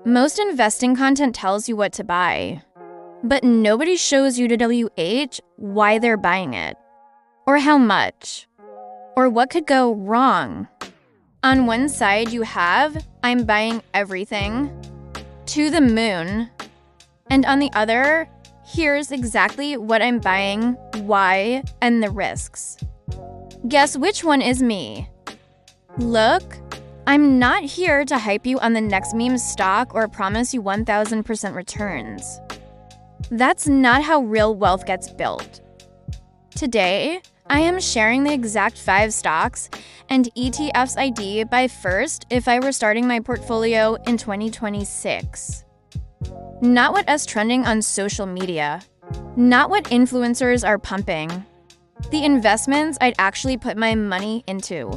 Most investing content tells you what to buy, but nobody shows you to WH why they're buying it, or how much, or what could go wrong. On one side you have, I'm buying everything, to the moon, and on the other, here's exactly what I'm buying, why, and the risks. Guess which one is me? Look, I'm not here to hype you on the next meme stock or promise you 1,000% returns. That's not how real wealth gets built. Today, I am sharing the exact 5 stocks and ETFs I'd buy first if I were starting my portfolio in 2026. Not what's trending on social media. Not what influencers are pumping. The investments I'd actually put my money into.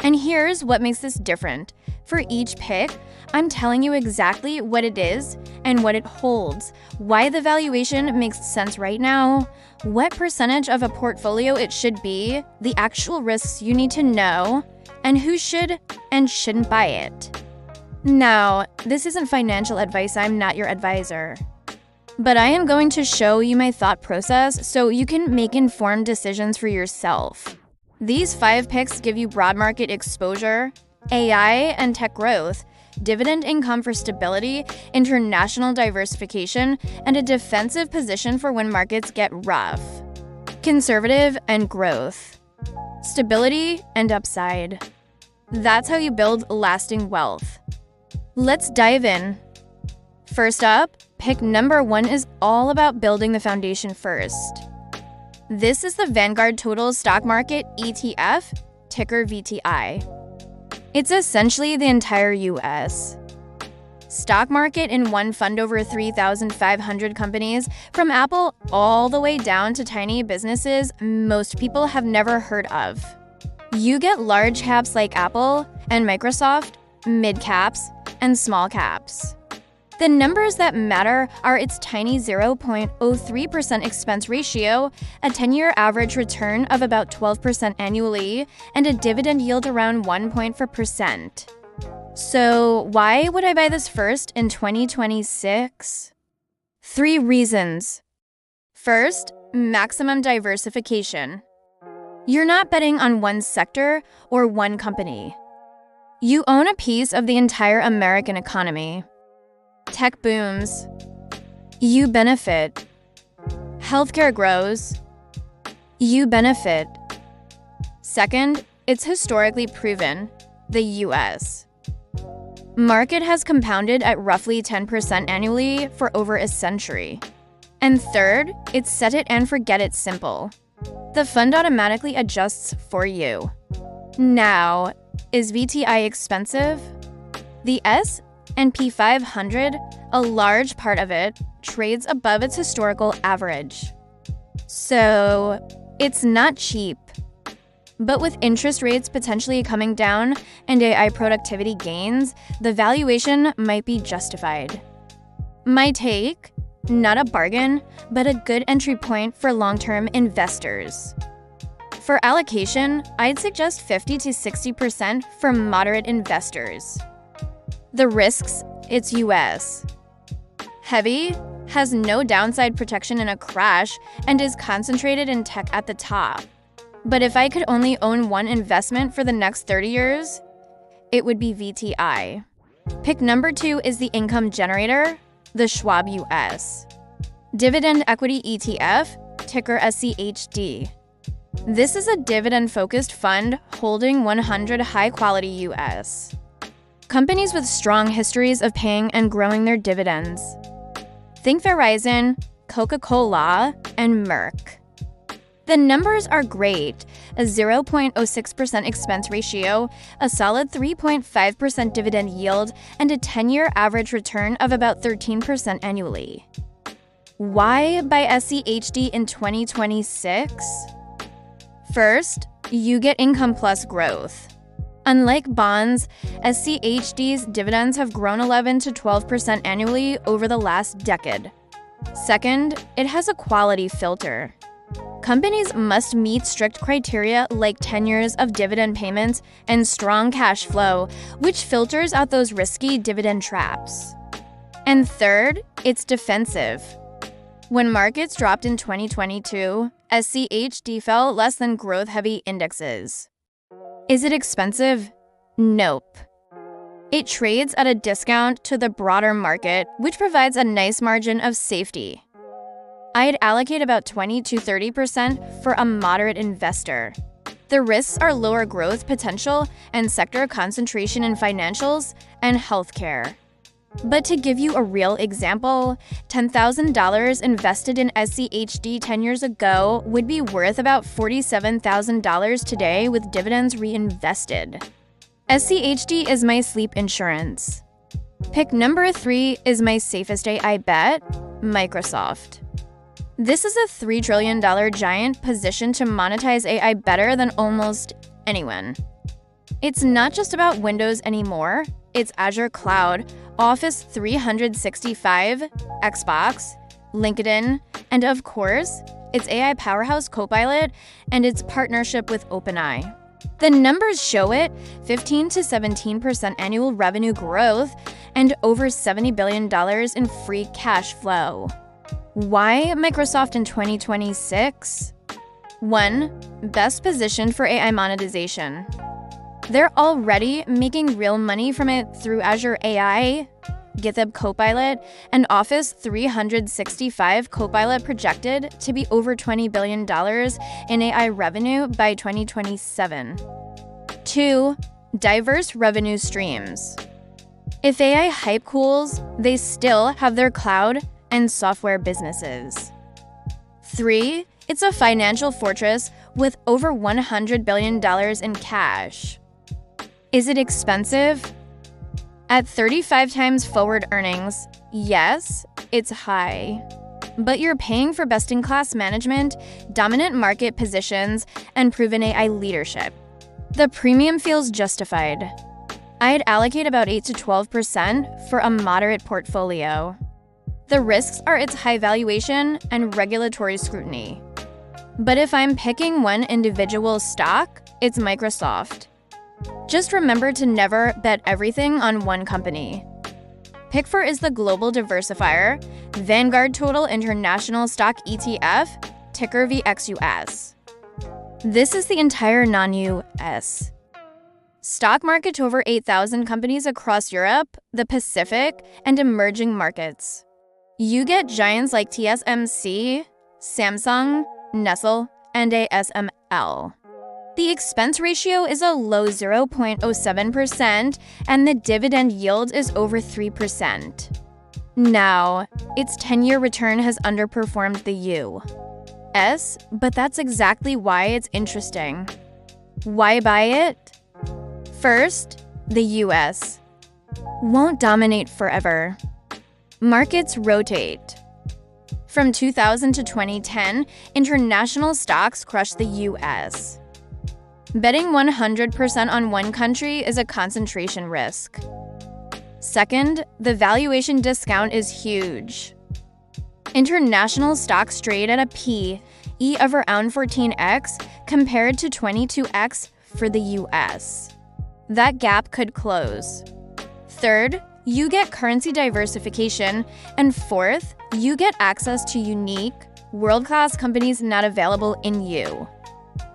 And here's what makes this different. For each pick, I'm telling you exactly what it is and what it holds, why the valuation makes sense right now, what percentage of a portfolio it should be, the actual risks you need to know, and who should and shouldn't buy it. Now, this isn't financial advice, I'm not your advisor. But I am going to show you my thought process so you can make informed decisions for yourself. These 5 picks give you broad market exposure, AI and tech growth, dividend income for stability, international diversification, and a defensive position for when markets get rough. Conservative and growth. Stability and upside. That's how you build lasting wealth. Let's dive in. First up, pick number 1 is all about building the foundation first. This is the Vanguard Total Stock Market ETF, ticker VTI. It's essentially the entire US stock market in one fund, over 3,500 companies, from Apple all the way down to tiny businesses most people have never heard of. You get large caps like Apple and Microsoft, mid caps, and small caps. The numbers that matter are its tiny 0.03% expense ratio, a 10-year average return of about 12% annually, and a dividend yield around 1%. So why would I buy this first in 2026? 3 reasons. First, maximum diversification. You're not betting on one sector or one company. You own a piece of the entire American economy. Tech booms. You benefit. Healthcare grows. You benefit. Second, it's historically proven. The US market has compounded at roughly 10% annually for over a century. And third, it's set it and forget it simple. The fund automatically adjusts for you. Now, is VTI expensive? The S&P 500, a large part of it, trades above its historical average. So, it's not cheap. But with interest rates potentially coming down and AI productivity gains, the valuation might be justified. My take? Not a bargain, but a good entry point for long-term investors. For allocation, I'd suggest 50 to 60% for moderate investors. The risks, it's US. Heavy, has no downside protection in a crash, and is concentrated in tech at the top. But if I could only own one investment for the next 30 years, it would be VTI. Pick number 2 is the income generator, the Schwab US. Dividend Equity ETF, ticker SCHD. This is a dividend-focused fund holding 100 high-quality US companies with strong histories of paying and growing their dividends. Think Verizon, Coca-Cola, and Merck. The numbers are great: a 0.06% expense ratio, a solid 3.5% dividend yield, and a 10-year average return of about 13% annually. Why buy SCHD in 2026? First, you get income plus growth. Unlike bonds, SCHD's dividends have grown 11 to 12% annually over the last decade. Second, it has a quality filter. Companies must meet strict criteria like 10 years of dividend payments and strong cash flow, which filters out those risky dividend traps. And third, it's defensive. When markets dropped in 2022, SCHD fell less than growth-heavy indexes. Is it expensive? Nope. It trades at a discount to the broader market, which provides a nice margin of safety. I'd allocate about 20 to 30% for a moderate investor. The risks are lower growth potential and sector concentration in financials and healthcare. But to give you a real example, $10,000 invested in SCHD 10 years ago would be worth about $47,000 today with dividends reinvested. SCHD is my sleep insurance. Pick number 3 is my safest AI bet, Microsoft. This is a $3 trillion giant positioned to monetize AI better than almost anyone. It's not just about Windows anymore. It's Azure Cloud, Office 365, Xbox, LinkedIn, and of course, its AI powerhouse Copilot and its partnership with OpenAI. The numbers show it: 15 to 17% annual revenue growth and over $70 billion in free cash flow. Why Microsoft in 2026? 1. Best positioned for AI monetization. They're already making real money from it through Azure AI, GitHub Copilot, and Office 365 Copilot projected to be over $20 billion in AI revenue by 2027. 2. Diverse revenue streams. If AI hype cools, they still have their cloud and software businesses. 3. It's a financial fortress with over $100 billion in cash. Is it expensive? At 35 times forward earnings, yes, it's high. But you're paying for best-in-class management, dominant market positions, and proven AI leadership. The premium feels justified. I'd allocate about 8 to 12% for a moderate portfolio. The risks are its high valuation and regulatory scrutiny. But if I'm picking one individual stock, it's Microsoft. Just remember to never bet everything on one company. Pick 4 is the global diversifier, Vanguard Total International Stock ETF, ticker VXUS. This is the entire non-US stock market to over 8,000 companies across Europe, the Pacific, and emerging markets. You get giants like TSMC, Samsung, Nestle, and ASML. The expense ratio is a low 0.07%, and the dividend yield is over 3%. Now, its 10-year return has underperformed the US, but that's exactly why it's interesting. Why buy it? First, the US won't dominate forever. Markets rotate. From 2000 to 2010, international stocks crushed the US. Betting 100% on one country is a concentration risk. Second, the valuation discount is huge. International stocks trade at a P/E of around 14x compared to 22x for the US. That gap could close. Third, you get currency diversification. And fourth, you get access to unique, world-class companies not available in you.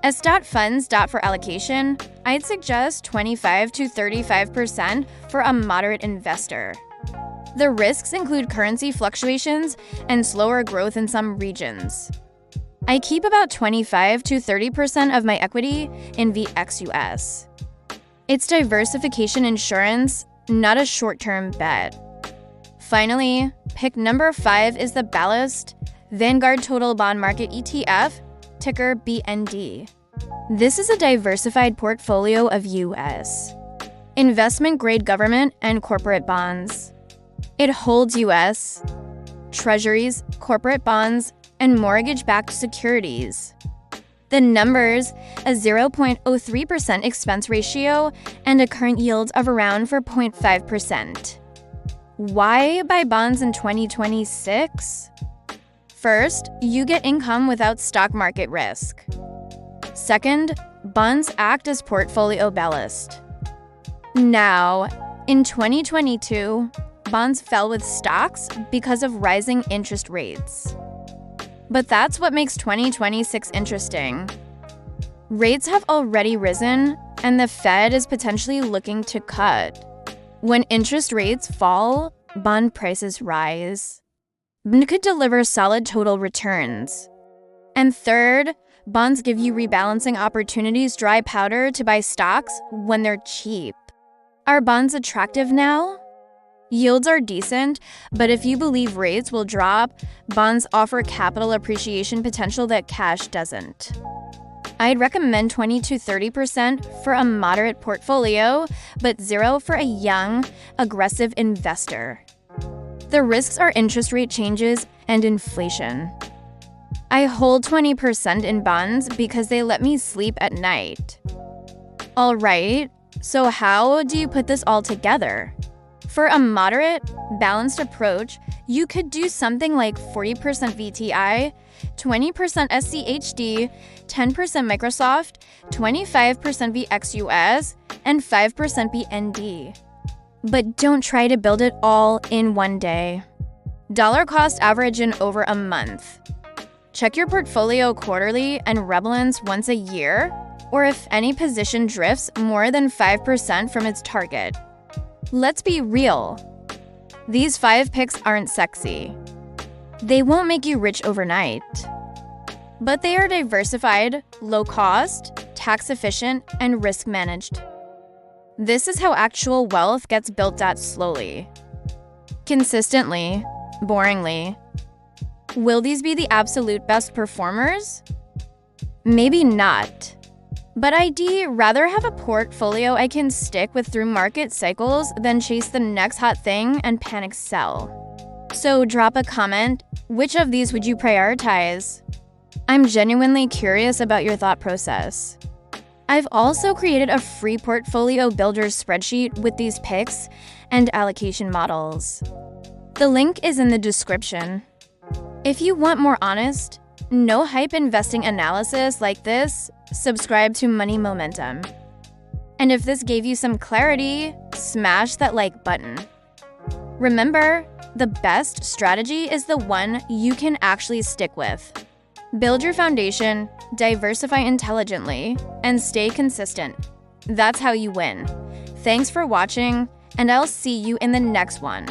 As funds for allocation, I'd suggest 25 to 35% for a moderate investor. The risks include currency fluctuations and slower growth in some regions. I keep about 25 to 30% of my equity in VXUS. It's diversification insurance, not a short-term bet. Finally, pick number 5 is the Ballast Vanguard Total Bond Market ETF, ticker BND. This is a diversified portfolio of U.S. investment-grade government and corporate bonds. It holds U.S. treasuries, corporate bonds, and mortgage-backed securities. The numbers, a 0.03% expense ratio and a current yield of around 4.5%. Why buy bonds in 2026? First, you get income without stock market risk. Second, bonds act as portfolio ballast. Now, in 2022, bonds fell with stocks because of rising interest rates. But that's what makes 2026 interesting. Rates have already risen, and the Fed is potentially looking to cut. When interest rates fall, bond prices rise. Bond could deliver solid total returns. And third, bonds give you rebalancing opportunities, dry powder to buy stocks when they're cheap. Are bonds attractive now? Yields are decent, but if you believe rates will drop, bonds offer capital appreciation potential that cash doesn't. I'd recommend 20 to 30% for a moderate portfolio, but 0 for a young, aggressive investor. The risks are interest rate changes and inflation. I hold 20% in bonds because they let me sleep at night. All right, so how do you put this all together? For a moderate, balanced approach, you could do something like 40% VTI, 20% SCHD, 10% Microsoft, 25% VXUS, and 5% BND. But don't try to build it all in one day. Dollar cost average in over a month. Check your portfolio quarterly and rebalance once a year, or if any position drifts more than 5% from its target. Let's be real. These 5 picks aren't sexy. They won't make you rich overnight. But they are diversified, low cost, tax efficient, and risk managed. This is how actual wealth gets built at slowly. Consistently, boringly. Will these be the absolute best performers? Maybe not. But I'd rather have a portfolio I can stick with through market cycles than chase the next hot thing and panic sell. So drop a comment. Which of these would you prioritize? I'm genuinely curious about your thought process. I've also created a free portfolio builder spreadsheet with these picks and allocation models. The link is in the description. If you want more honest, no hype investing analysis like this, subscribe to Money Momentum. And if this gave you some clarity, smash that like button. Remember, the best strategy is the one you can actually stick with. Build your foundation, diversify intelligently, and stay consistent. That's how you win. Thanks for watching, and I'll see you in the next one.